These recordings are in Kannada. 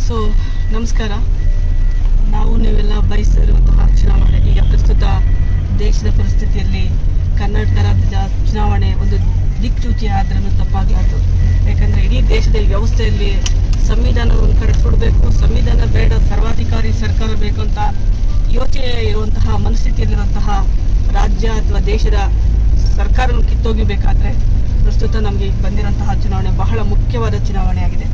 ಸೊ ನಮಸ್ಕಾರ. ನಾವು ನೀವೆಲ್ಲ ಬಯಸಿರುವಂತಹ ಚುನಾವಣೆ ಈಗ ಪ್ರಸ್ತುತ ದೇಶದ ಪರಿಸ್ಥಿತಿಯಲ್ಲಿ ಕರ್ನಾಟಕ ರಾಜ್ಯದ ಚುನಾವಣೆ ಒಂದು ದಿಕ್ಸೂಚಿ ಆದ್ರೂ ತಪ್ಪಾಗಲಾರದು. ಯಾಕಂದರೆ ಇಡೀ ದೇಶದ ವ್ಯವಸ್ಥೆಯಲ್ಲಿ ಸಂವಿಧಾನ ಒಂದು ಕಡೆ ಸುಡಬೇಕು, ಸಂವಿಧಾನ ಬೇಡ, ಸರ್ವಾಧಿಕಾರಿ ಸರ್ಕಾರ ಬೇಕು ಅಂತ ಯೋಚನೆ ಇರುವಂತಹ ಮನಸ್ಥಿತಿಯಲ್ಲಿರುವಂತಹ ರಾಜ್ಯ ಅಥವಾ ದೇಶದ ಸರ್ಕಾರವನ್ನು ಕಿತ್ತೊಗಿಬೇಕಾದ್ರೆ ಪ್ರಸ್ತುತ ನಮಗೆ ಬಂದಿರುವಂತಹ ಚುನಾವಣೆ ಬಹಳ ಮುಖ್ಯವಾದ ಚುನಾವಣೆ ಆಗಿದೆ.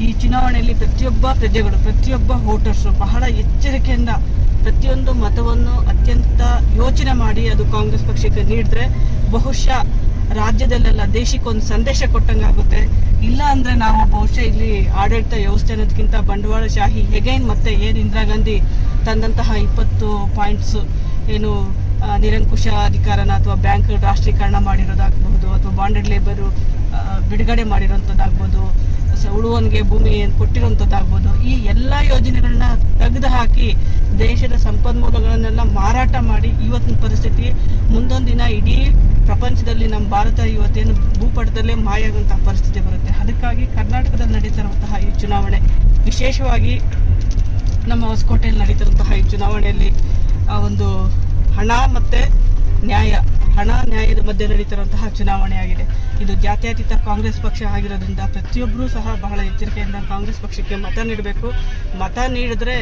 ಈ ಚುನಾವಣೆಯಲ್ಲಿ ಪ್ರತಿಯೊಬ್ಬ ಪ್ರಜೆಗಳು, ಪ್ರತಿಯೊಬ್ಬ ವೋಟರ್ಸು ಬಹಳ ಎಚ್ಚರಿಕೆಯಿಂದ ಪ್ರತಿಯೊಂದು ಮತವನ್ನು ಅತ್ಯಂತ ಯೋಚನೆ ಮಾಡಿ ಅದು ಕಾಂಗ್ರೆಸ್ ಪಕ್ಷಕ್ಕೆ ನೀಡಿದ್ರೆ ಬಹುಶಃ ರಾಜ್ಯದಲ್ಲೆಲ್ಲ ದೇಶಕ್ಕೊಂದು ಸಂದೇಶ ಕೊಟ್ಟಂಗಾಗುತ್ತೆ. ಇಲ್ಲ ಅಂದ್ರೆ ನಾವು ಬಹುಶಃ ಇಲ್ಲಿ ಆಡಳಿತ ವ್ಯವಸ್ಥೆ ಅನ್ನೋದಕ್ಕಿಂತ ಬಂಡವಾಳಶಾಹಿ ಹೆಗೈನ್ ಮತ್ತೆ ಏನು ಇಂದಿರಾ ಗಾಂಧಿ ತಂದಂತಹ 20 ಪಾಯಿಂಟ್ಸ್ ಏನು ನಿರಂಕುಶ ಅಧಿಕಾರನ ಅಥವಾ ಬ್ಯಾಂಕ್ ರಾಷ್ಟ್ರೀಕರಣ ಮಾಡಿರೋದಾಗಬಹುದು, ಅಥವಾ ಬಾಂಡೆಡ್ ಲೇಬರು ಬಿಡುಗಡೆ ಮಾಡಿರೋಂಥದ್ದಾಗ್ಬೋದು, ಉಳುವನ್ಗೆ ಭೂಮಿ ಕೊಟ್ಟಿರುವಂಥದ್ದಾಗ್ಬೋದು, ಈ ಎಲ್ಲ ಯೋಜನೆಗಳನ್ನ ತೆಗೆದು ಹಾಕಿ ದೇಶದ ಸಂಪನ್ಮೂಲಗಳನ್ನೆಲ್ಲ ಮಾರಾಟ ಮಾಡಿ ಇವತ್ತಿನ ಪರಿಸ್ಥಿತಿ ಮುಂದೊಂದು ದಿನ ಇಡೀ ಪ್ರಪಂಚದಲ್ಲಿ ನಮ್ಮ ಭಾರತ ಇವತ್ತೇನು ಭೂಪಟದಲ್ಲೇ ಮಾಯ ಆಗುವಂತಹ ಪರಿಸ್ಥಿತಿ ಬರುತ್ತೆ. ಅದಕ್ಕಾಗಿ ಕರ್ನಾಟಕದಲ್ಲಿ ನಡೀತಿರುವಂತಹ ಈ ಚುನಾವಣೆ, ವಿಶೇಷವಾಗಿ ನಮ್ಮ ಹೊಸಕೋಟೆಯಲ್ಲಿ ನಡೀತಿರುವಂತಹ ಈ ಚುನಾವಣೆಯಲ್ಲಿ ಒಂದು ಹಣ ಮತ್ತೆ ಹಣ ನ್ಯಾಯದ ಮಧ್ಯೆ ನಡೀತಿರುವಂತಹ ಚುನಾವಣೆ ಆಗಿದೆ. ಇದು ಜಾತ್ಯತೀತ ಕಾಂಗ್ರೆಸ್ ಪಕ್ಷ ಆಗಿರೋದ್ರಿಂದ ಪ್ರತಿಯೊಬ್ಬರೂ ಸಹ ಬಹಳ ಎಚ್ಚರಿಕೆಯಿಂದ ಕಾಂಗ್ರೆಸ್ ಪಕ್ಷಕ್ಕೆ ಮತ ನೀಡಬೇಕು. ಮತ ನೀಡಿದ್ರೆ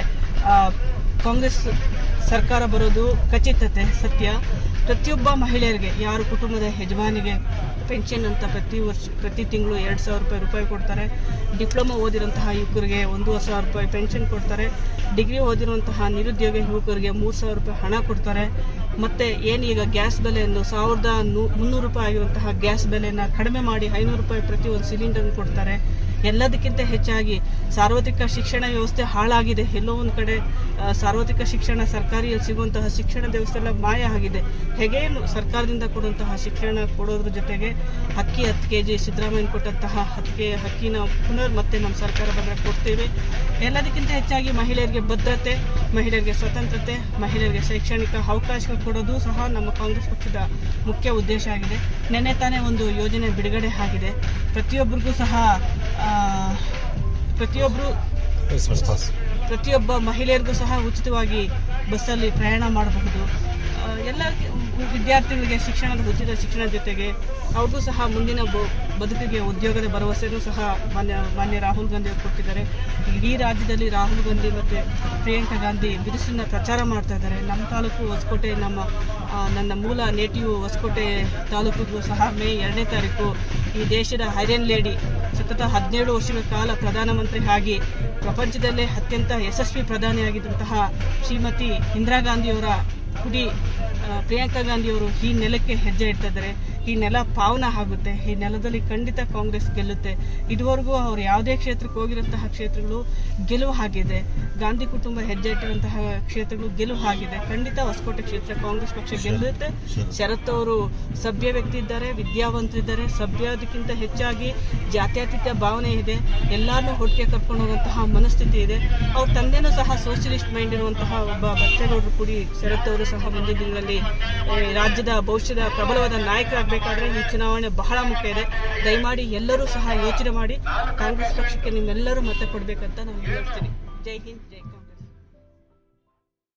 ಕಾಂಗ್ರೆಸ್ ಸರ್ಕಾರ ಬರೋದು ಖಚಿತತೆ, ಸತ್ಯ. ಪ್ರತಿಯೊಬ್ಬ ಮಹಿಳೆಯರಿಗೆ, ಯಾರು ಕುಟುಂಬದ ಯಜಮಾನಿಗೆ ಪೆನ್ಷನ್ ಅಂತ ಪ್ರತಿ ತಿಂಗಳು 2,000 ರೂಪಾಯಿ ಕೊಡ್ತಾರೆ. ಡಿಪ್ಲೊಮಾ ಓದಿರುವಂತಹ ಯುವಕರಿಗೆ 1,000 ರೂಪಾಯಿ ಪೆನ್ಷನ್ ಕೊಡ್ತಾರೆ. ಡಿಗ್ರಿ ಓದಿರುವಂತಹ ನಿರುದ್ಯೋಗ ಯುವಕರಿಗೆ 3,000 ರೂಪಾಯಿ ಹಣ ಕೊಡ್ತಾರೆ. ಮತ್ತು ಏನೀಗ ಗ್ಯಾಸ್ ಬೆಲೆಯನ್ನು 1,300 ರೂಪಾಯಿ ಆಗಿರುವಂತಹ ಗ್ಯಾಸ್ ಬೆಲೆಯನ್ನು ಕಡಿಮೆ ಮಾಡಿ 500 ರೂಪಾಯಿ ಪ್ರತಿ ಒಂದು ಸಿಲಿಂಡರ್ ಕೊಡ್ತಾರೆ. ಎಲ್ಲದಕ್ಕಿಂತ ಹೆಚ್ಚಾಗಿ ಸಾರ್ವತ್ರಿಕ ಶಿಕ್ಷಣ ವ್ಯವಸ್ಥೆ ಹಾಳಾಗಿದೆ. ಎಲ್ಲೋ ಒಂದು ಕಡೆ ಸಾರ್ವತ್ರಿಕ ಶಿಕ್ಷಣ, ಸರ್ಕಾರಿಯಲ್ಲಿ ಸಿಗುವಂತಹ ಶಿಕ್ಷಣ ವ್ಯವಸ್ಥೆ ಎಲ್ಲ ಮಾಯ ಆಗಿದೆ. ಹೇಗೇನು ಸರ್ಕಾರದಿಂದ ಕೊಡುವಂತಹ ಶಿಕ್ಷಣ ಕೊಡೋದ್ರ ಜೊತೆಗೆ ಅಕ್ಕಿ 10 kg ಸಿದ್ದರಾಮಯ್ಯ ಕೊಟ್ಟಂತಹ ಅಕ್ಕಿನ ಮತ್ತೆ ನಮ್ಮ ಸರ್ಕಾರ ಬಂದರೆ ಕೊಡ್ತೇವೆ. ಎಲ್ಲದಕ್ಕಿಂತ ಹೆಚ್ಚಾಗಿ ಮಹಿಳೆಯರಿಗೆ ಭದ್ರತೆ, ಮಹಿಳೆಯರಿಗೆ ಸ್ವತಂತ್ರತೆ, ಮಹಿಳೆಯರಿಗೆ ಶೈಕ್ಷಣಿಕ ಅವಕಾಶ ಕೊಡೋದು ಸಹ ನಮ್ಮ ಕಾಂಗ್ರೆಸ್ ಪಕ್ಷದ ಮುಖ್ಯ ಉದ್ದೇಶ ಆಗಿದೆ. ನೆನ್ನೆ ತಾನೇ ಒಂದು ಯೋಜನೆ ಬಿಡುಗಡೆ ಆಗಿದೆ. ಪ್ರತಿಯೊಬ್ಬರಿಗೂ ಸಹ ಪ್ರತಿಯೊಬ್ಬ ಮಹಿಳೆಯರಿಗೂ ಸಹ ಉಚಿತವಾಗಿ ಬಸ್ಸಲ್ಲಿ ಪ್ರಯಾಣ ಮಾಡಬಹುದು. ಎಲ್ಲ ವಿದ್ಯಾರ್ಥಿಗಳಿಗೆ ಶಿಕ್ಷಣದ ಉಚಿತ ಶಿಕ್ಷಣ ಜೊತೆಗೆ ಅವ್ರಿಗೂ ಸಹ ಮುಂದಿನ ಬದುಕಿಗೆ ಉದ್ಯೋಗದ ಭರವಸೆಯೂ ಸಹ ಮಾನ್ಯ ರಾಹುಲ್ ಗಾಂಧಿ ಅವರು ಕೊಟ್ಟಿದ್ದಾರೆ. ಇಡೀ ರಾಜ್ಯದಲ್ಲಿ ರಾಹುಲ್ ಗಾಂಧಿ ಮತ್ತು ಪ್ರಿಯಾಂಕಾ ಗಾಂಧಿ ಬಿರುಸಿನ ಪ್ರಚಾರ ಮಾಡ್ತಾ ಇದ್ದಾರೆ. ನಮ್ಮ ತಾಲೂಕು ಹೊಸಕೋಟೆ, ನನ್ನ ಮೂಲ ನೇಟಿವ್ ಹೊಸಕೋಟೆ ತಾಲೂಕಿಗೂ ಸಹ ಮೇ 2ನೇ ತಾರೀಕು ಈ ದೇಶದ ಐರನ್ ಲೇಡಿ, ಸತತ 17 ವರ್ಷಗಳ ಕಾಲ ಪ್ರಧಾನಮಂತ್ರಿ ಆಗಿ ಪ್ರಪಂಚದಲ್ಲೇ ಅತ್ಯಂತ ಯಶಸ್ವಿ ಪ್ರಧಾನಿಯಾಗಿದ್ದಂತಹ ಶ್ರೀಮತಿ ಇಂದಿರಾ ಗಾಂಧಿಯವರ ಕುಡಿ ಪ್ರಿಯಾಂಕಾ ಗಾಂಧಿಯವರು ಈ ನೆಲಕ್ಕೆ ಹೆಜ್ಜೆ ಇಡ್ತಾ ಇದ್ದಾರೆ. ಈ ನೆಲ ಪಾವನ ಆಗುತ್ತೆ. ಈ ನೆಲದಲ್ಲಿ ಖಂಡಿತ ಕಾಂಗ್ರೆಸ್ ಗೆಲ್ಲುತ್ತೆ. ಇದುವರೆಗೂ ಅವರು ಯಾವುದೇ ಕ್ಷೇತ್ರಕ್ಕೆ ಹೋಗಿರುವಂತಹ ಕ್ಷೇತ್ರಗಳು ಗೆಲುವು ಆಗಿದೆ. ಗಾಂಧಿ ಕುಟುಂಬ ಹೆಜ್ಜೆ ಇಟ್ಟಿರುವಂತಹ ಕ್ಷೇತ್ರಗಳು ಗೆಲುವು ಆಗಿದೆ. ಖಂಡಿತ ಹೊಸಕೋಟೆ ಕ್ಷೇತ್ರ ಕಾಂಗ್ರೆಸ್ ಪಕ್ಷ ಗೆಲ್ಲುತ್ತೆ. ಶರತ್ ಅವರು ಸಭ್ಯ ವ್ಯಕ್ತಿ ಇದ್ದಾರೆ, ವಿದ್ಯಾವಂತರಿದ್ದಾರೆ. ಸಭ್ಯದಕ್ಕಿಂತ ಹೆಚ್ಚಾಗಿ ಜಾತ್ಯತೀತ ಭಾವನೆ ಇದೆ. ಎಲ್ಲರನ್ನೂ ಒಟ್ಟಿಗೆ ಕರ್ಕೊಂಡು ಹೋಗುವಂತಹ ಮನಸ್ಥಿತಿ ಇದೆ. ಅವ್ರ ತಂದೆನೂ ಸಹ ಸೋಷಿಯಲಿಸ್ಟ್ ಮೈಂಡ್ ಇರುವಂತಹ ಒಬ್ಬ ಬಚ್ಚೇಗೌಡರು ಕೂಡಿ ಶರತ್ ಅವರು ಸಹ ಮುಂದಿನ ದಿನಗಳಲ್ಲಿ ರಾಜ್ಯದ ಭವಿಷ್ಯದ ಪ್ರಬಲವಾದ ನಾಯಕರಾಗಬೇಕಾದ್ರೆ ಈ ಚುನಾವಣೆ ಬಹಳ ಮುಖ್ಯ ಇದೆ. ದಯಮಾಡಿ ಎಲ್ಲರೂ ಸಹ ಯೋಚನೆ ಮಾಡಿ ಕಾಂಗ್ರೆಸ್ ಪಕ್ಷಕ್ಕೆ ನಿಮ್ಮೆಲ್ಲರೂ ಮತ ಕೊಡಬೇಕಂತ ನಾನು ಹೇಳ್ತೀನಿ. ಜೈ ಹಿಂದ್, ಜೈ ಕಾಂಗ್ರೆಸ್.